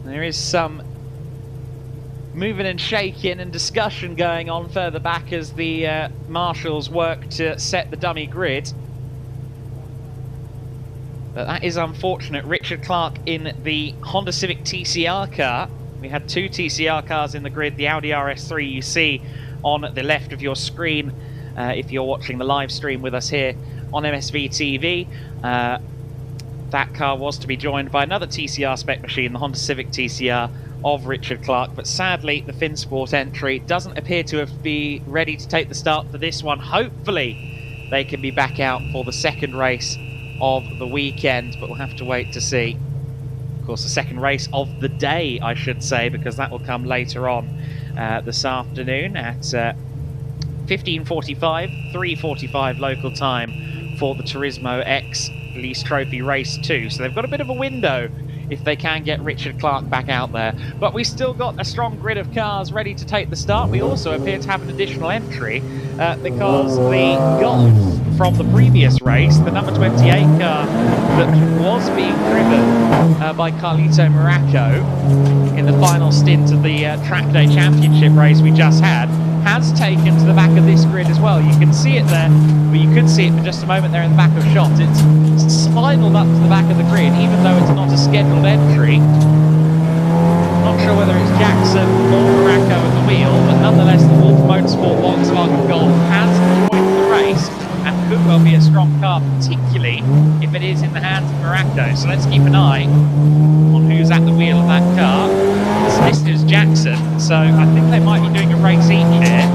There is some moving and shaking and discussion going on further back as the marshals work to set the dummy grid. But that is unfortunate. Richard Clark in the Honda Civic TCR car. We had two TCR cars in the grid, the Audi RS3 you see on the left of your screen if you're watching the live stream with us here on MSVT TV. That car was to be joined by another TCR spec machine, the Honda Civic TCR of Richard Clark, but sadly the FinSport entry doesn't appear to be ready to take the start for this one. Hopefully they can be back out for the second race of the weekend, but we'll have to wait to see. Of course, the second race of the day, I should say, because that will come later on this afternoon at 15:45, 3:45 local time for the Turismo X Lease Trophy Race 2. So they've got a bit of a window if they can get Richard Clark back out there. But we've still got a strong grid of cars ready to take the start. We also appear to have an additional entry because the Golf from the previous race, the number 28 car that was being driven by Carlito Moraco in the final stint of the Track Day Championship race we just had, has taken to the back of this grid as well. You can see it there, but you could see it for just a moment there in the back of shot. It's spiraled up to the back of the grid, even though it's not a scheduled entry. Not sure whether it's Jackson or Moraco at the wheel, but nonetheless the Wolf Motorsport Volkswagen Golf has joined the race and could well be a strong car, particularly if it is in the hands of Moraco. So let's keep an eye on who's at the wheel of that car. It's listed as Jackson, so I think they might be doing a race each here,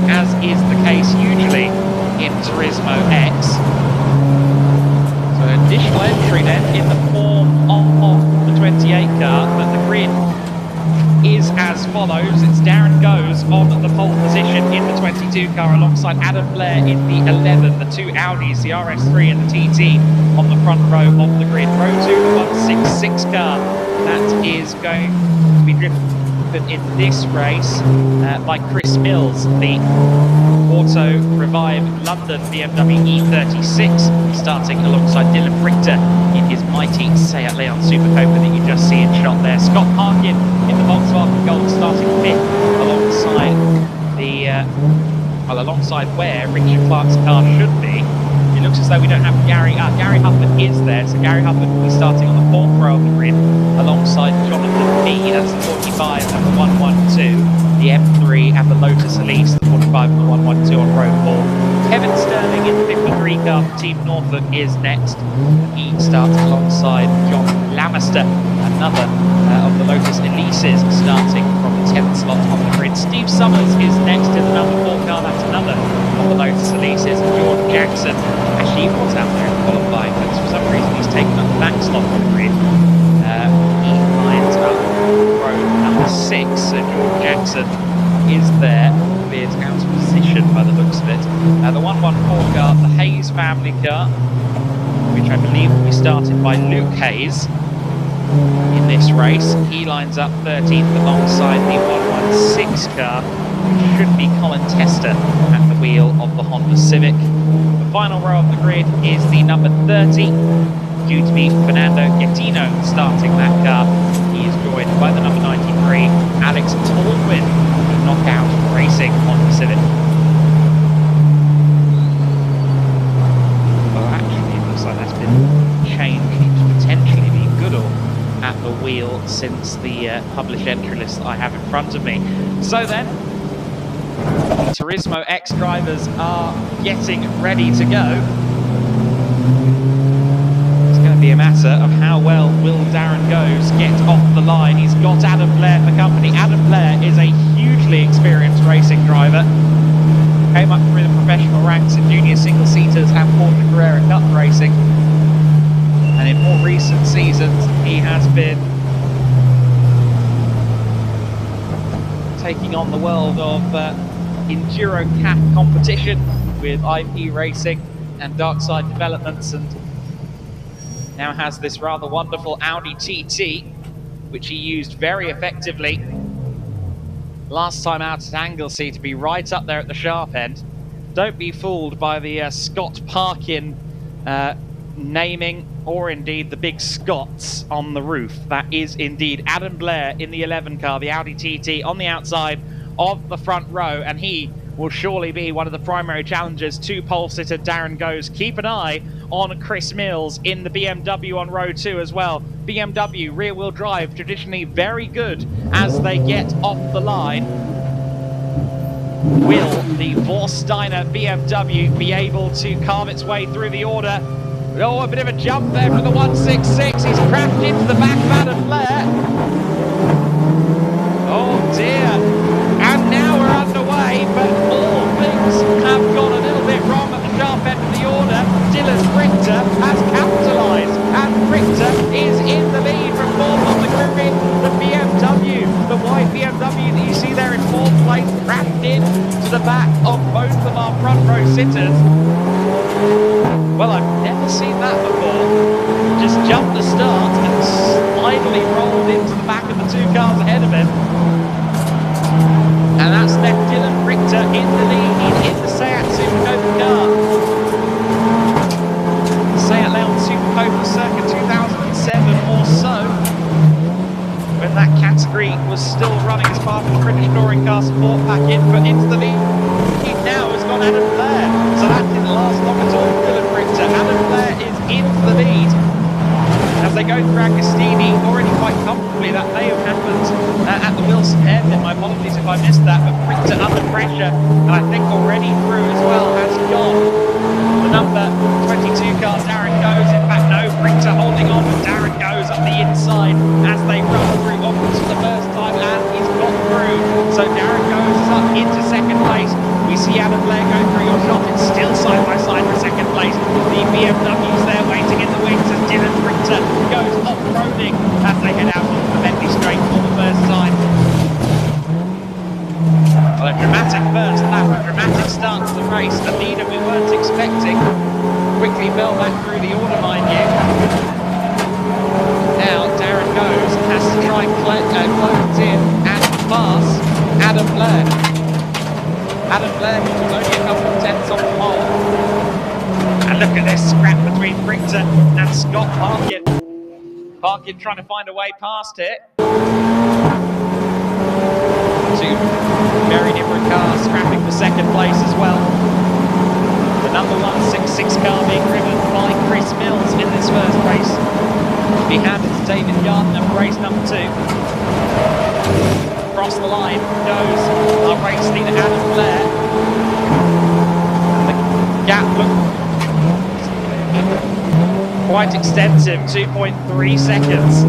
as is the case usually in Turismo X. So an additional entry then in the form of the 28 car, but the grid is as follows. It's Darren Goes on the pole position in the 22 car alongside Adam Blair in the 11, the two Audis, the RS3 and the TT on the front row of the grid. Row 2, the 166 car that is going to be driven in this race by Chris Mills, the Auto Revive London BMW E36, starting alongside Dylan Richter in his mighty Seat Leon Super Copa that you just see in shot there. Scott Parkin in the Volkswagen Golf starting fifth alongside alongside where Richard Clark's car should be. It looks as though we don't have Gary Hufford is there, so Gary Hufford will be starting on the fourth row of the grid alongside Jonathan B, that's the 45 and the 112, the M3 and the Lotus Elise, the 45 and the 112 on row 4. Kevin Sterling in the 53 car for Team Norfolk is next. He starts alongside John Lamister, another of the Lotus Elises, starting from the 10th slot on the grid. Steve Summers is next in the number 4 car, that's another of the Lotus Elises. George Jackson, actually he was out there in qualifying, but for some reason he's taken up the back slot on the grid. He lines up row number 6, so George Jackson is there, albeit out of position by the looks of it. The 114 car, the Hayes family car, which I believe will be started by Luke Hayes in this race. He lines up 13th alongside the 116 car, which should be Colin Tester at the wheel of the Honda Civic. The final row of the grid is the number 30, due to be Fernando Gattino starting that car. He is joined by the number 93, Alex Baldwin, the Knockout Racing Honda Civic. Well, actually, it looks like that's been changed to potentially be Goodall at the wheel since the published entry list that I have in front of me. So then, Turismo X drivers are getting ready to go. It's going to be a matter of how well will Darren Goes get off the line. He's got Adam Blair for company. Adam Blair is a hugely experienced racing driver. Came up through the professional ranks in junior single-seaters and Porsche Carrera Cup racing. And in more recent seasons, he has been taking on the world of Enduro Cat competition with IP Racing and Darkside Developments, and now has this rather wonderful Audi TT, which he used very effectively last time out at Anglesey to be right up there at the sharp end. Don't be fooled by the Scott Parkin naming, or indeed the big Scots on the roof. That is indeed Adam Blair in the 11 car, the Audi TT, on the outside of the front row, and he will surely be one of the primary challengers to pole sitter Darren Goes. Keep an eye on Chris Mills in the BMW on row 2 as well. BMW rear wheel drive, traditionally very good as they get off the line. Will the Vorsteiner BMW be able to carve its way through the order? Oh, a bit of a jump there from the 166. He's crashed into the back of Adam Blair. Oh dear. And now we're underway, but all things have gone a little bit wrong at the sharp end of the order. Dylan Richter has capitalised, and Richter is in the lead from fourth on the grid. The BMW, the white BMW that you see there in fourth place, crashed in to the back of both of our front row sitters. Well, I've never seen that before. Just jumped the start and slidely rolled into the back of the two cars ahead of him. And that's left Dylan Richter in the lead in the Seat Supercopa car. Seat Leon Supercopa circa 2007 or so, when that category was still running as part of the British Touring Car Support Package, but into the lead now has gone Adam Blair. So that didn't last long at all for Dylan Richter. Adam Blair is into the lead as they go through Agostini already quite comfortably. That may have happened at the Wilson hairpin. My apologies if I missed that, but Richter under pressure, and I think already through as well has gone the number 22 car, Darren Goes. In fact, no, Richter holding on, but Darren Goes up the inside as they run through onwards for the first time, and he's got through. So Darren Goes is up into second place. We see Adam Blair go through your shot. It's still side by side for second place. The BMW's there waiting in the wings as Dylan Richter goes off-roading as they head out onto the Bentley Straight for the first time. Well, a dramatic first lap, a dramatic start to the race. A leader we weren't expecting. Quickly fell back through the order, mind you. Now Darren Goes has to try and close in and pass Adam Blair. Adam Blair was only a couple of tenths off the pole. And look at this scrap between Richter and Scott Parkin. Parkin trying to find a way past it. Two very different cars scrapping for second place as well. The number 166 car being driven by Chris Mills in this first race. Be handed to David Gardner for race number 2. Across the line goes our race leader Adam Blair. And the gap looks quite extensive, 2.3 seconds.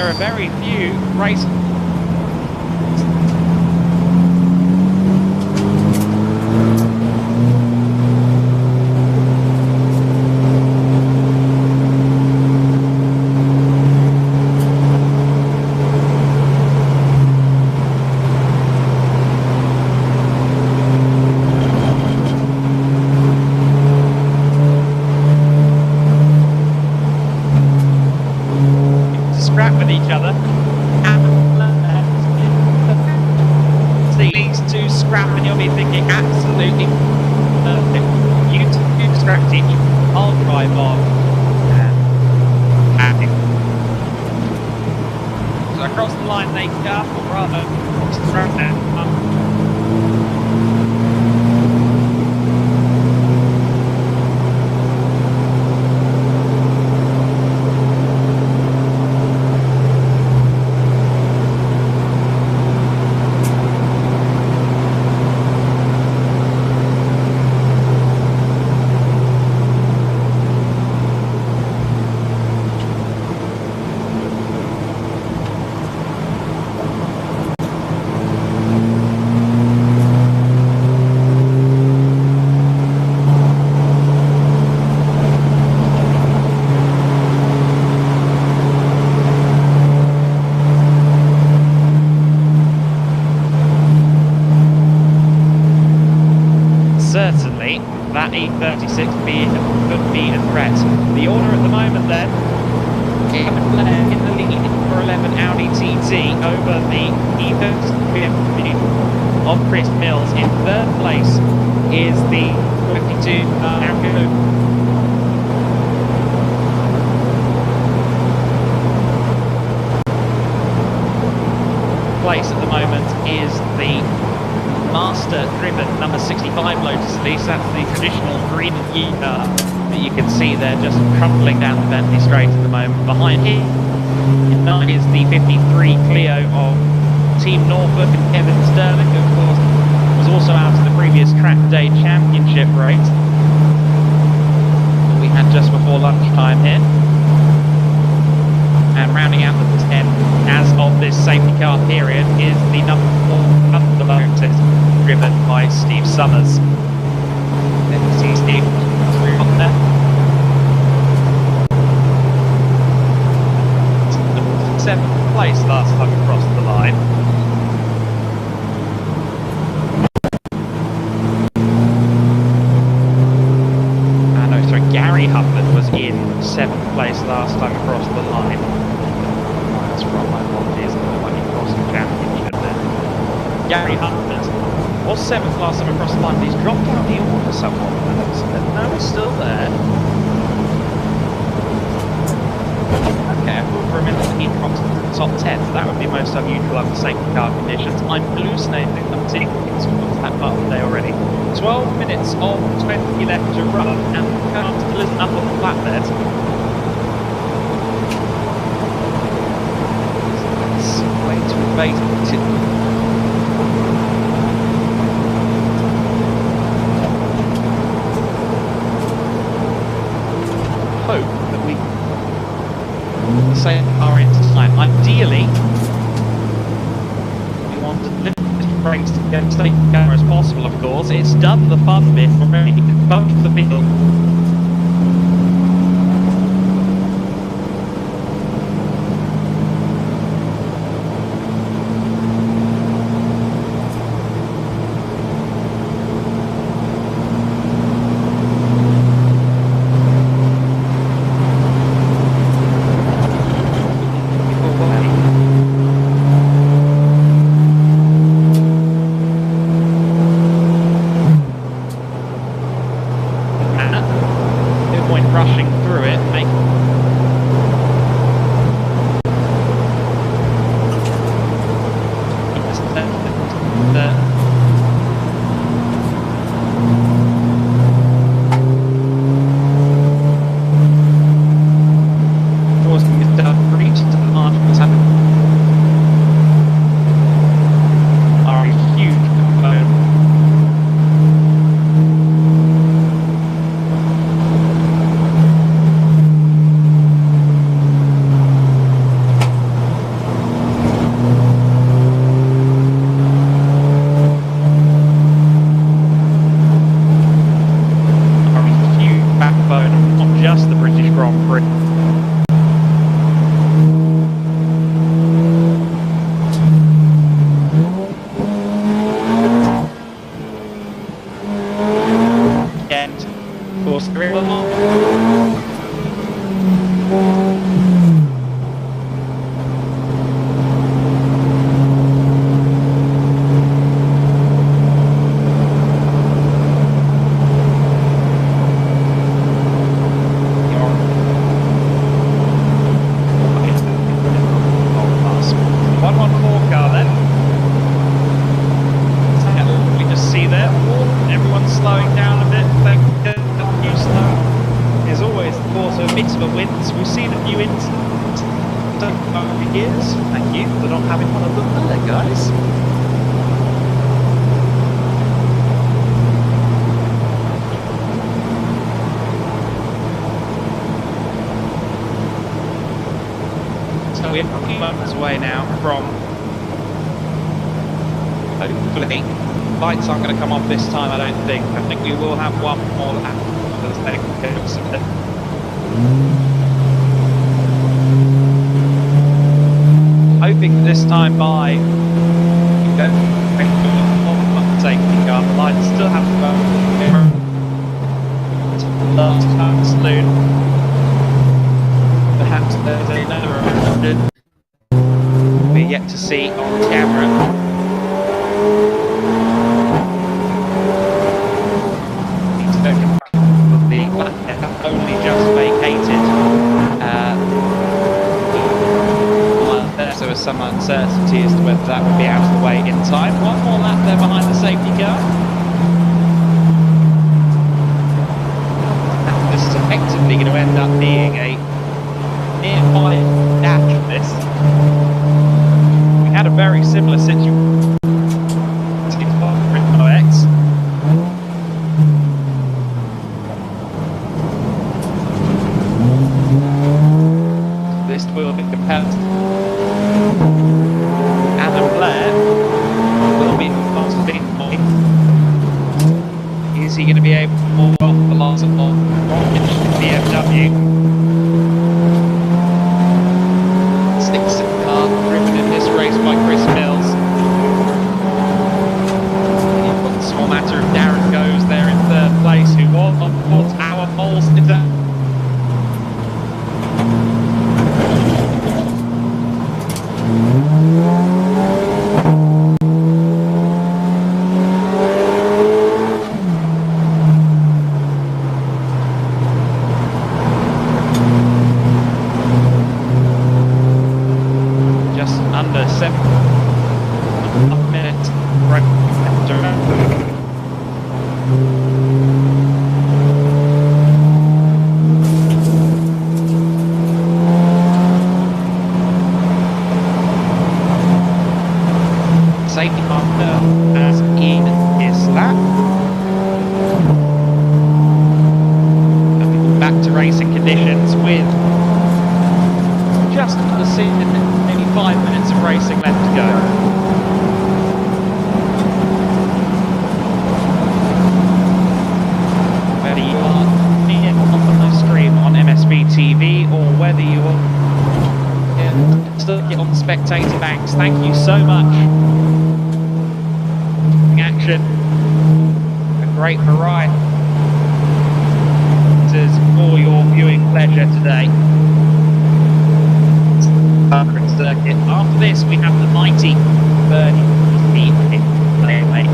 there are very few race. Scrap with each other. See these two scrap, and you'll be thinking, absolutely perfect. You two scrapped each. I'll drive on. So across the line they go, or rather, scrap now. Certainly, that E36 could be a threat. The order at the moment then, in the lead for 11 Audi TT over the E36 of Chris Mills. In third place is the 52 Audi. Place at the moment is the Master-driven number 65 Lotus Elise. That's the traditional green that you can see there, just crumbling down the Bentley Straight at the moment. Behind him is the 53 Clio of Team Norfolk and Kevin Sterling, who of course was also out of the previous Track Day Championship race we had just before lunchtime here. And rounding out the 10 as of this safety car period is the number 4 the Lotus, driven by Steve Summers. Then we see Steve up there. Seventh place last time across the line. Gary Hufford was in 7th place last time across the line. That's right, my apologies, like he crossed the championship there. Gary Hufford was 7th last time across the line, but he's dropped out the order somewhat. No, he's still there. Okay, I thought for a minute that he dropped into the top 10, so that would be most unusual under safety car conditions. I'm hallucinating, I'm seeing it's that part of the day already. 12 minutes of 20 left to run, and the car still isn't up on the flatbed. So let's wait to evade it. Hope that we save our into time. Ideally, we want to limit the brakes to get as safe a car as possible, of course. It's done the fun bit already, both the middle. few incidents over the years. Thank you for not having one of them there, guys. So we're a few moments away now from, hopefully, lights aren't going to come off this time, I don't think. I think we will have one more lap for the second. Hoping this time by, you don't safety car, the lights still have to go last time saloon. Perhaps there's another 100 we're yet to see on camera. The platform only just vacated. So there's some uncertainty as to whether that would be out of the way in time. One more lap there behind the safety car. And this is effectively going to end up being a nearby dash of this. We had a very similar situation to Turismo X. This will be compared. Is he going to be able to move off the loss of BMW? Sixth car driven in this race by Chris Mills. You've got the small matter of Darren Goes there in third place, who was on 4 hour poles in that. Safety partner as in his lap. Back to racing conditions with just under maybe 5 minutes of racing left to go. Whether you are on the stream on MSVT TV or whether you are still get on the spectator banks, thank you so much. Action, a great variety for your viewing pleasure today. Circuit. After this, we have the mighty Birdie Railway.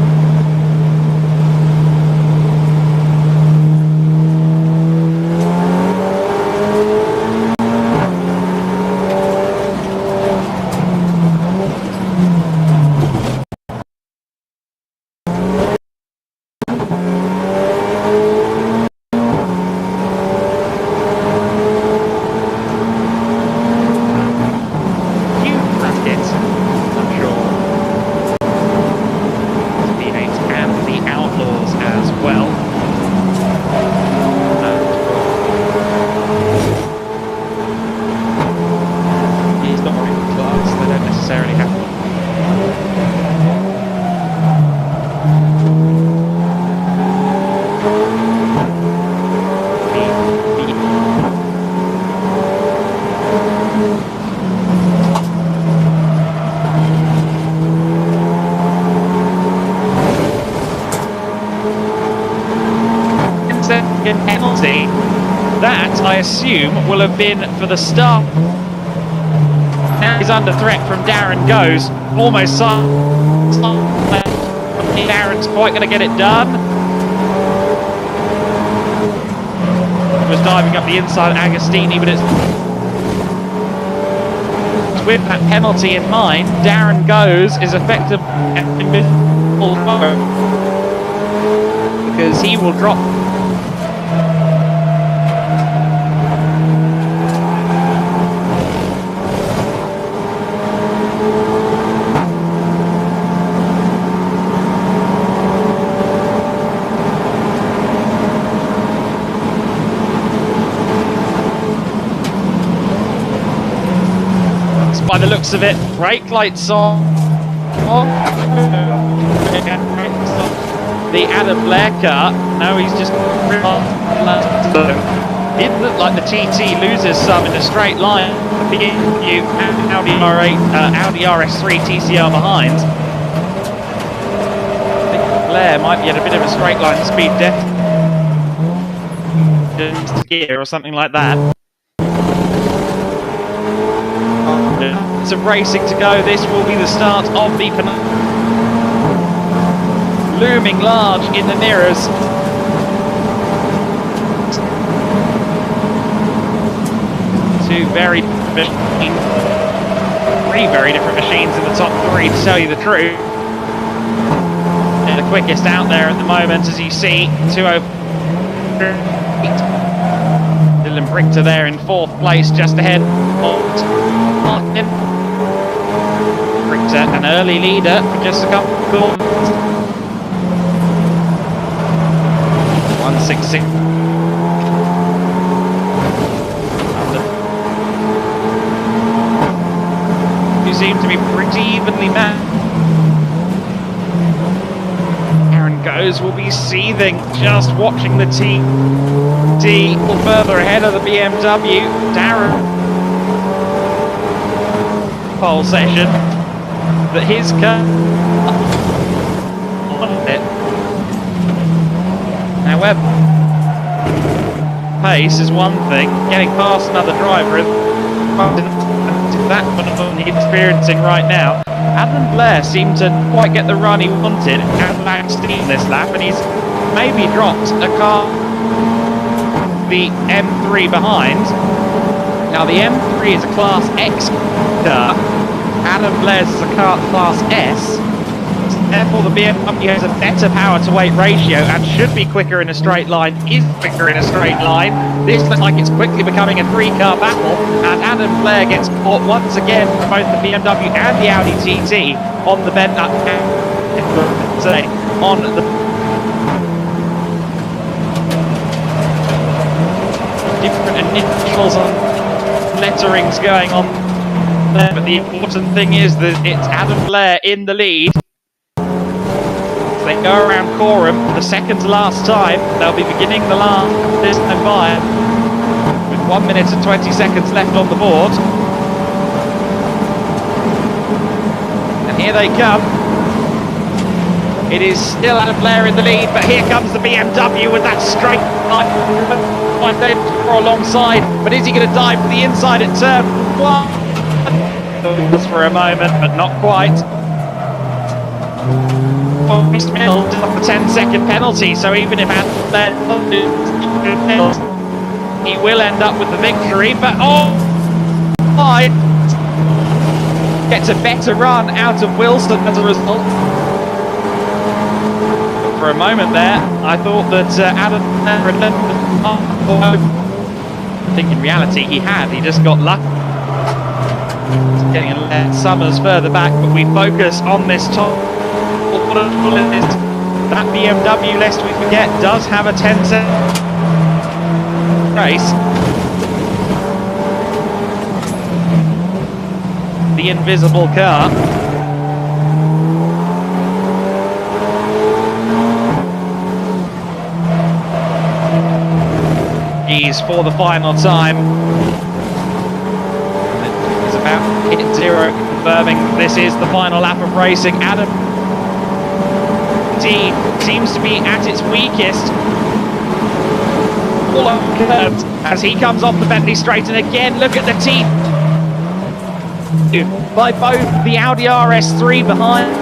Penalty that I assume will have been for the start. Now he's under threat from Darren Goes. Almost Darren's quite going to get it done. He was diving up the inside Agostini, but it's with that penalty in mind. Darren Goes is effective because he will drop. by the looks of it. Brake lights on. The Adam Blair car. No, he's just... It looked like the TT loses some in a straight line. The BMW and Audi R8, Audi RS3 TCR behind. I think Blair might be at a bit of a straight line speed deficit gear or something like that. Some racing to go. This will be the start of the looming large in the mirrors. Two very different machines, three very different machines in the top three, to tell you the truth. And the quickest out there at the moment, as you see, 208. Dylan Brichter there in fourth place, just ahead of Martin. Brichter, an early leader for just a couple of corners. 166. You seem to be pretty evenly matched. Aaron Goes will be seething just watching the TD further ahead of the BMW. Darren pole session that his car on it. However, pace is one thing, getting past another driver is that what he's experiencing right now. Adam Blair seemed to quite get the run he wanted and lacked steam this lap, and he's maybe dropped a car, the M3 behind. Now the M3 is a Class X car, Adam Blair's is a car Class S. Therefore, the BMW has a better power-to-weight ratio and should be quicker in a straight line, is quicker in a straight line. This looks like it's quickly becoming a three-car battle, and Adam Blair gets caught once again for both the BMW and the Audi TT on the bend up, on the different initials on letterings going on there, but the important thing is that it's Adam Blair in the lead. They go around Coram for the second to last time. They'll be beginning the last this time by with 1 minute and 20 seconds left on the board. And here they come. It is still Adam Blair in the lead, but here comes the BMW with that straight line. Alongside, but is he going to dive for the inside at turn one? Just for a moment, but not quite. Mills off the 10-second penalty, so even if Adam he will end up with the victory, but gets a better run out of Wilson as a result. But for a moment there, I thought that Adam I think in reality he just got lucky. Getting a Summers further back, but we focus on this top. That BMW, lest we forget, does have a 10-second race. The invisible car. He's for the final time. It's about hit zero, confirming this is the final lap of racing. Adam seems to be at its weakest. All curved as he comes off the Bentley straight, and again look at the teeth by both the Audi RS3 behind